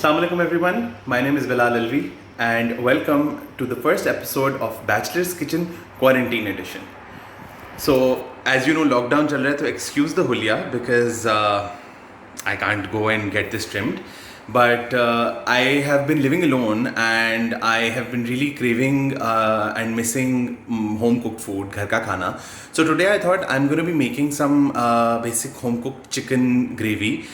Assalamu alaikum everyone, my name is Bilal Alvi and welcome to the first episode of Bachelor's Kitchen Quarantine Edition. So as you know, lockdown chal raha hai, so excuse the hulya because I can't go and get this trimmed. But I have been living alone and I have been really craving and missing home cooked food, ghar ka khana. So today I thought I'm going to be making some basic home cooked chicken gravy.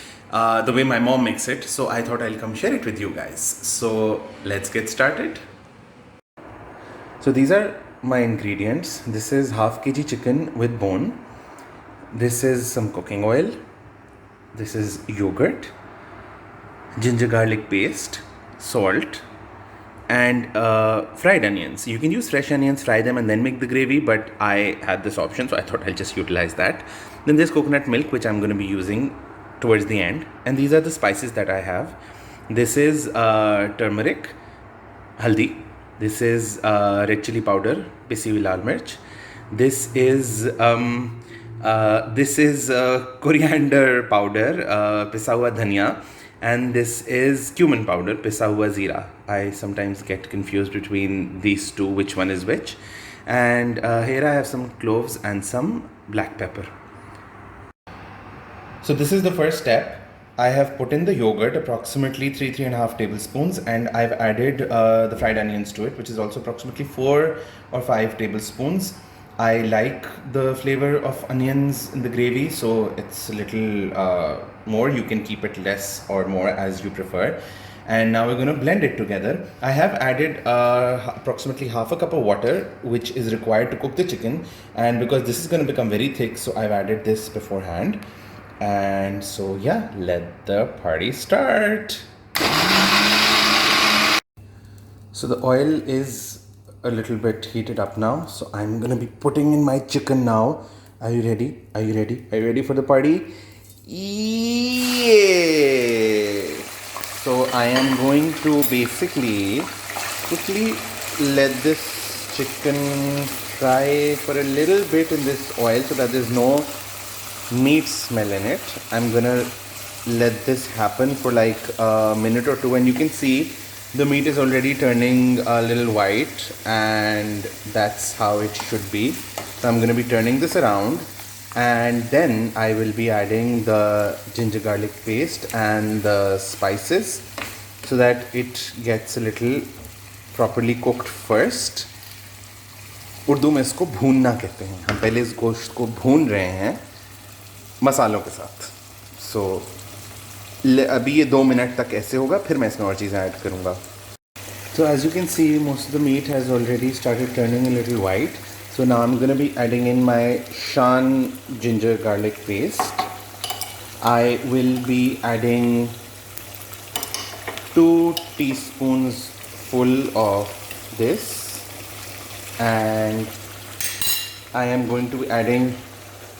The way my mom makes it, so I thought I'll come share it with you guys. So let's get started. So these are my ingredients. This is half kg chicken with bone. This is some cooking oil. This is yogurt, ginger garlic paste, salt, and fried onions. You can use fresh onions, fry them and then make the gravy, but I had this option, so I thought I'll just utilize that. Then there's coconut milk, which I'm going to be using towards the end, and these are the spices that I have. This is turmeric, haldi. This is red chili powder, pisi hui lal mirch. This is coriander powder, pisa hua dhania, and this is cumin powder, pisa hua zeera. I sometimes get confused between these two, which one is which. And here I have some cloves and some black pepper. So this is the first step. I have put in the yogurt, approximately 3.5 tablespoons, and I've added the fried onions to it, which is also approximately 4 or 5 tablespoons. I like the flavor of onions in the gravy, so it's a little more. You can keep it less or more as you prefer. And now we're going to blend it together. I have added approximately half a cup of water, which is required to cook the chicken. And because this is going to become very thick, so I've added this beforehand. And so yeah, let the party start. So the oil is a little bit heated up now, so I'm gonna be putting in my chicken now. Are you ready? Are you ready? Are you ready for the party? Yeah! So I am going to basically quickly let this chicken fry for a little bit in this oil so that there's no meat smell in it. I'm gonna let this happen for like a minute or two, and you can see the meat is already turning a little white, and that's how it should be. So I'm gonna be turning this around, and then I will be adding the ginger garlic paste and the spices so that it gets a little properly cooked first. Urdu में इसको भूनना कहते हैं. हम पहले इस गोश्त को भून रहे हैं मसालों के साथ. सो अभी ये 2 मिनट तक ऐसे होगा, फिर मैं इसमें और चीज़ें ऐड करूँगा. So as you can see, most of the meat has already started turning a little white. So now I'm going to be adding in my Shan ginger garlic paste. I will be adding 2 teaspoons full of this, and I am going to be adding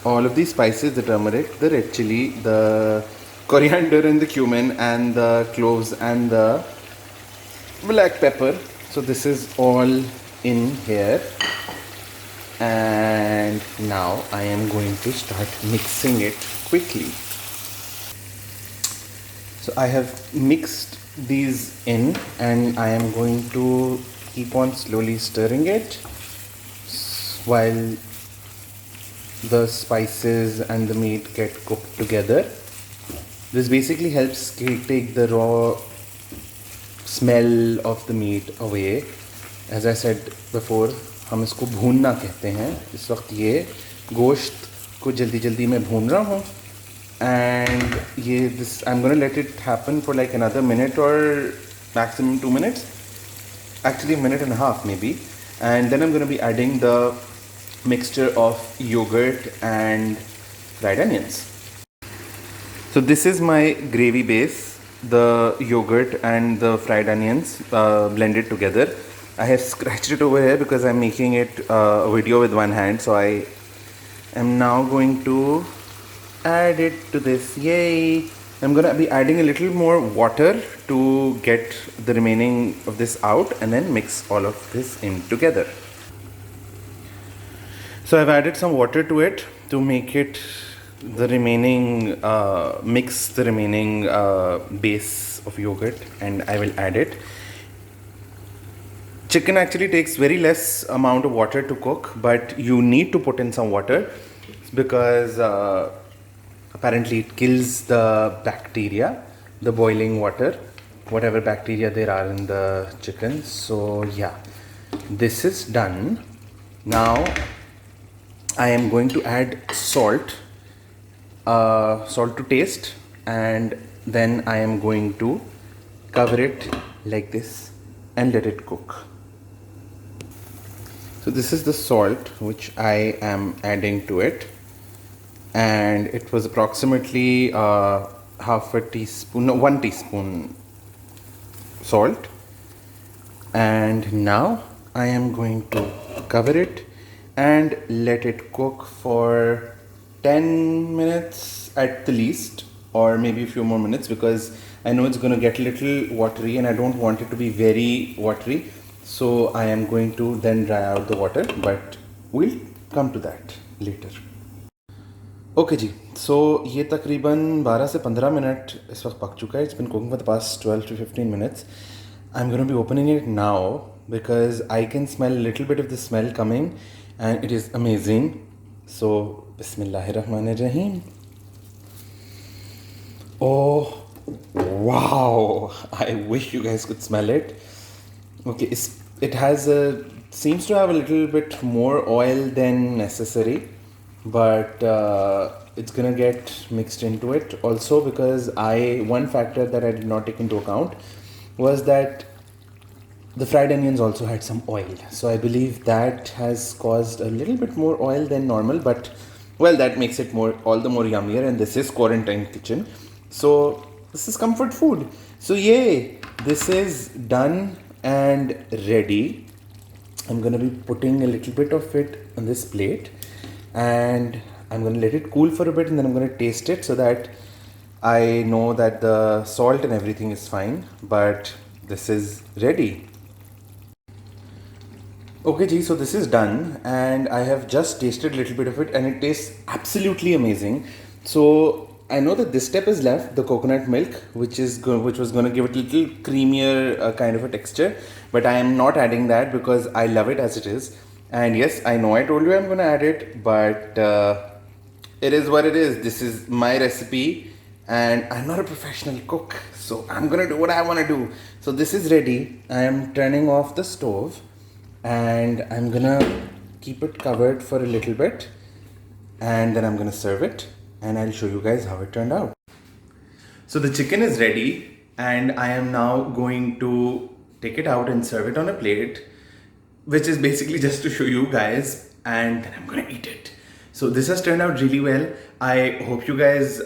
all of these spices: the turmeric, the red chili, the coriander and the cumin, and the cloves and the black pepper. So this is all in here, and now I am going to start mixing it quickly. So I have mixed these in, and I am going to keep on slowly stirring it while the spices and the meat get cooked together. This basically helps take the raw smell of the meat away. As I said before, हम इसको भूनना कहते हैं. इस वक्त ये गोश्त को जल्दी जल्दी मैं भून रहा हूँ, and this I'm going to let it happen for like another minute or maximum 2 minutes, actually a minute and a half maybe, and then I'm going to be adding the mixture of yogurt and fried onions. So this is my gravy base, the yogurt and the fried onions blended together. I have scratched it over here because I'm making it a video with one hand, so I am now going to add it to this. Yay! I'm gonna be adding a little more water to get the remaining of this out, and then mix all of this in together. So I've added some water to it to make it the remaining, mix the remaining base of yogurt, and I will add it. Chicken actually takes very less amount of water to cook, but you need to put in some water because apparently it kills the bacteria, the boiling water, whatever bacteria there are in the chicken. So yeah, this is done. Now I am going to add salt, salt to taste, and then I am going to cover it like this and let it cook. So this is the salt which I am adding to it, and it was approximately half a teaspoon, no, 1 teaspoon salt. And now I am going to cover it and let it cook for 10 minutes at the least, or maybe a few more minutes, because I know it's going to get a little watery and I don't want it to be very watery. So I am going to then dry out the water, but we'll come to that later. Okay जी, so ये तकरीबन 12 से 15 minute इस वक्त पक चुका है. It's been cooking for the past 12 to 15 minutes. I'm going to be opening it now because I can smell a little bit of the smell coming and it is amazing. So Bismillahirrahmanirrahim. Oh wow, I wish you guys could smell it. Okay, it has seems to have a little bit more oil than necessary, but it's gonna get mixed into it also, because one factor that I did not take into account was that the fried onions also had some oil, so I believe that has caused a little bit more oil than normal, but well, that makes it all the more yummier. And this is quarantine kitchen, so this is comfort food. So yay, this is done and ready. I'm gonna be putting a little bit of it on this plate, and I'm gonna let it cool for a bit, and then I'm gonna taste it so that I know that the salt and everything is fine. But this is ready. Okay ji, so this is done and I have just tasted a little bit of it and it tastes absolutely amazing. So I know that this step is left, the coconut milk, which was going to give it a little creamier kind of a texture, but I am not adding that because I love it as it is. And yes, I know I told you I'm going to add it, but it is what it is. This is my recipe and I'm not a professional cook, so I'm going to do what I want to do. So this is ready. I am turning off the stove and I'm gonna keep it covered for a little bit, and then I'm gonna serve it and I'll show you guys how it turned out. So the chicken is ready and I am now going to take it out and serve it on a plate, which is basically just to show you guys, and then I'm gonna eat it. So this has turned out really well. I hope you guys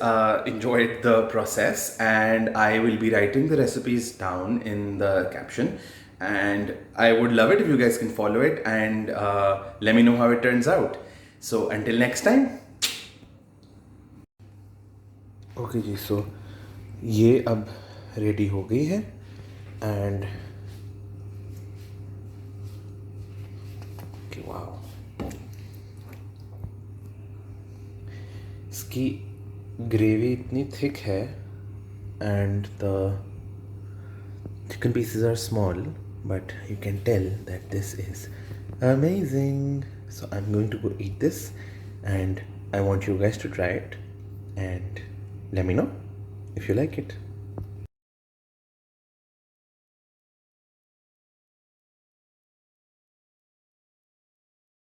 enjoyed the process, and I will be writing the recipes down in the caption, and I would love it if you guys can follow it and let me know how it turns out. So until next time. Okay ji, so ये अब ready हो गई है, and okay, wow, इसकी gravy इतनी thick है and the chicken pieces are small, but you can tell that this is amazing. So I'm going to go eat this, and I want you guys to try it and let me know if you like it.